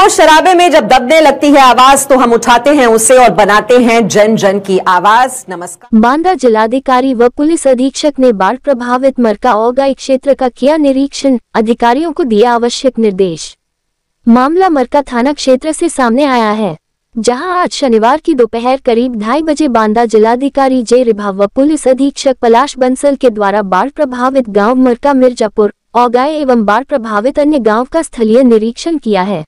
शोर शराबे में जब दबने लगती है आवाज तो हम उठाते हैं उसे और बनाते हैं जन जन की आवाज। नमस्कार। बांदा जिलाधिकारी व पुलिस अधीक्षक ने बाढ़ प्रभावित मरका औगाई क्षेत्र का किया निरीक्षण, अधिकारियों को दिया आवश्यक निर्देश। मामला मरका थाना क्षेत्र से सामने आया है, जहां आज शनिवार की दोपहर करीब 2:30 बजे बांदा जिलाधिकारी जे रिभा व पुलिस अधीक्षक पलाश बंसल के द्वारा बाढ़ प्रभावित गाँव मरका मिर्जापुर औगाई एवं बाढ़ प्रभावित अन्य गाँव का स्थलीय निरीक्षण किया है।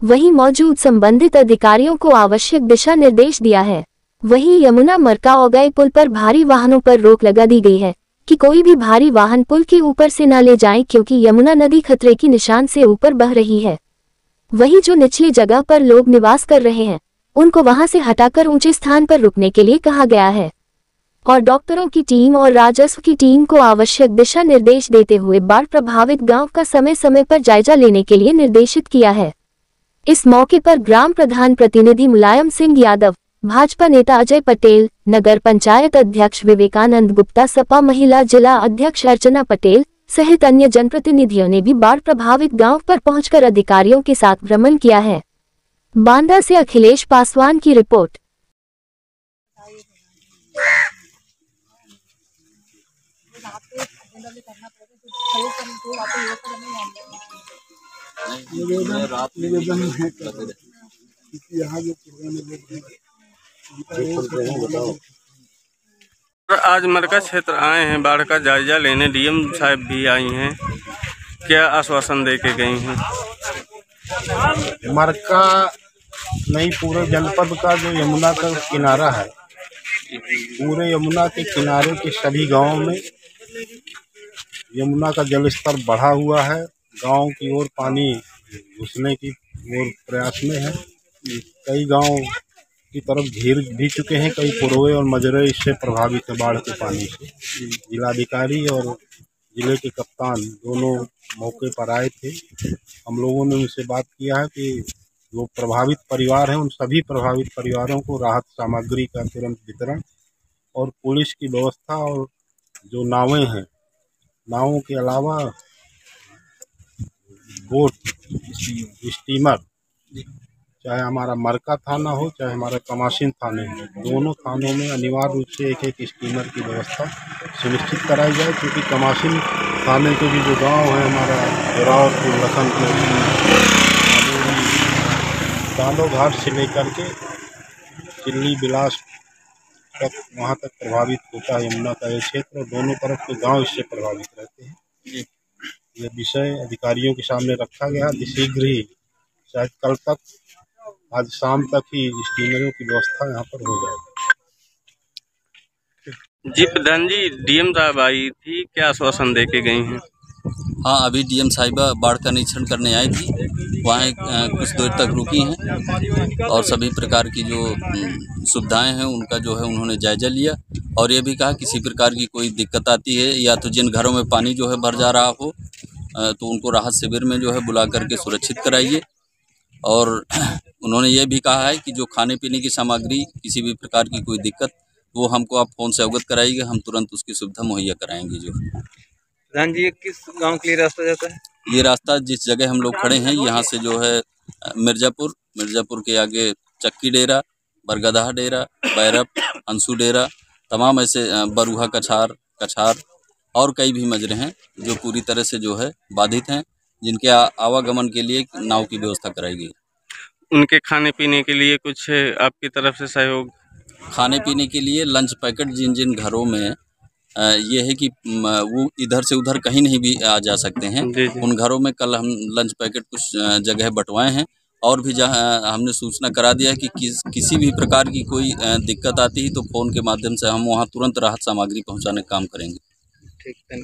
वहीं मौजूद संबंधित अधिकारियों को आवश्यक दिशा निर्देश दिया है। वहीं यमुना मरका औगाई पुल पर भारी वाहनों पर रोक लगा दी गई है कि कोई भी भारी वाहन पुल के ऊपर से न ले जाएं, क्योंकि यमुना नदी खतरे की निशान से ऊपर बह रही है। वहीं जो निचली जगह पर लोग निवास कर रहे हैं, उनको वहां से हटाकर ऊंचे स्थान पर रुकने के लिए कहा गया है और डॉक्टरों की टीम और राजस्व की टीम को आवश्यक दिशा निर्देश देते हुए बाढ़ प्रभावित गाँव का समय समय पर जायजा लेने के लिए निर्देशित किया है। इस मौके पर ग्राम प्रधान प्रतिनिधि मुलायम सिंह यादव, भाजपा नेता अजय पटेल, नगर पंचायत अध्यक्ष विवेकानंद गुप्ता, सपा महिला जिला अध्यक्ष अर्चना पटेल सहित अन्य जनप्रतिनिधियों ने भी बाढ़ प्रभावित गांव पर पहुंचकर अधिकारियों के साथ भ्रमण किया है। बांदा से अखिलेश पासवान की रिपोर्ट। निवेदन है कि यहाँ जो आज मरका क्षेत्र आए हैं, बाढ़ का जायजा लेने डीएम साहब भी आई हैं, क्या आश्वासन दे के गई हैं? मरका नहीं, पूरे जनपद का जो यमुना का किनारा है, पूरे यमुना के किनारे के सभी गांवों में यमुना का जल स्तर बढ़ा हुआ है। गांव की ओर पानी घुसने की ओर प्रयास में है। कई गांव की तरफ घिर भी चुके हैं, कई पुरवे और मजरे इससे प्रभावित है बाढ़ के पानी से। जिलाधिकारी और जिले के कप्तान दोनों मौके पर आए थे। हम लोगों ने उनसे बात किया है कि जो प्रभावित परिवार हैं, उन सभी प्रभावित परिवारों को राहत सामग्री का तुरंत वितरण और पुलिस की व्यवस्था और जो नावें हैं, नावों के अलावा बोट, स्टीमर, चाहे हमारा मरका थाना हो चाहे हमारा कमासिन थाने हो, दोनों थानों में अनिवार्य रूप से एक एक स्टीमर की व्यवस्था सुनिश्चित कराई जाए, क्योंकि कमासिन थाने के भी जो गांव है, हमारा जोरावरपुर, लखनपुर, दानो घाट से लेकर के चिल्ली बिलास तक, वहाँ तक प्रभावित होता है यमुना का ये क्षेत्र, और दोनों तरफ के गांव इससे प्रभावित रहते हैं। यह विषय अधिकारियों के सामने रखा गया। शीघ्र ही, शायद कल तक, आज शाम तक ही स्टीमरों की व्यवस्था यहाँ पर हो जाएगी। जी प्रधान जी, डीएम साहब आई थी, क्या आश्वासन दे के गई हैं? हाँ, अभी डीएम साहिबा बाढ़ का निरीक्षण करने आई थी, वहाँ कुछ देर तक रुकी हैं और सभी प्रकार की जो सुविधाएं हैं उनका जो है उन्होंने जायजा लिया और ये भी कहा किसी प्रकार की कोई दिक्कत आती है या तो जिन घरों में पानी जो है भर जा रहा हो तो उनको राहत शिविर में जो है बुला करके सुरक्षित कराइए। और उन्होंने ये भी कहा है कि जो खाने पीने की सामग्री, किसी भी प्रकार की कोई दिक्कत, वो हमको आप फ़ोन से अवगत कराइएगा, हम तुरंत उसकी सुविधा मुहैया कराएंगे। जो प्रधान जी, किस गांव के लिए रास्ता जाता है? ये रास्ता जिस जगह हम लोग खड़े हैं, यहाँ से जो है मिर्ज़ापुर के आगे चक्की डेरा, बरगदाह डेरा, बैरप, अंशु डेरा, तमाम ऐसे बरूहा कछार और कई भी मजरे हैं जो पूरी तरह से जो है बाधित हैं, जिनके आवागमन के लिए नाव की व्यवस्था कराई गई। उनके खाने पीने के लिए कुछ आपकी तरफ से सहयोग? खाने पीने के लिए लंच पैकेट जिन जिन घरों में ये है कि वो इधर से उधर कहीं नहीं भी आ जा सकते हैं, उन घरों में कल हम लंच पैकेट कुछ जगह बंटवाए हैं और भी जहाँ हमने सूचना करा दिया है कि किसी भी प्रकार की कोई दिक्कत आती है तो फ़ोन के माध्यम से हम वहाँ तुरंत राहत सामग्री पहुँचाने का काम करेंगे। ठीक है।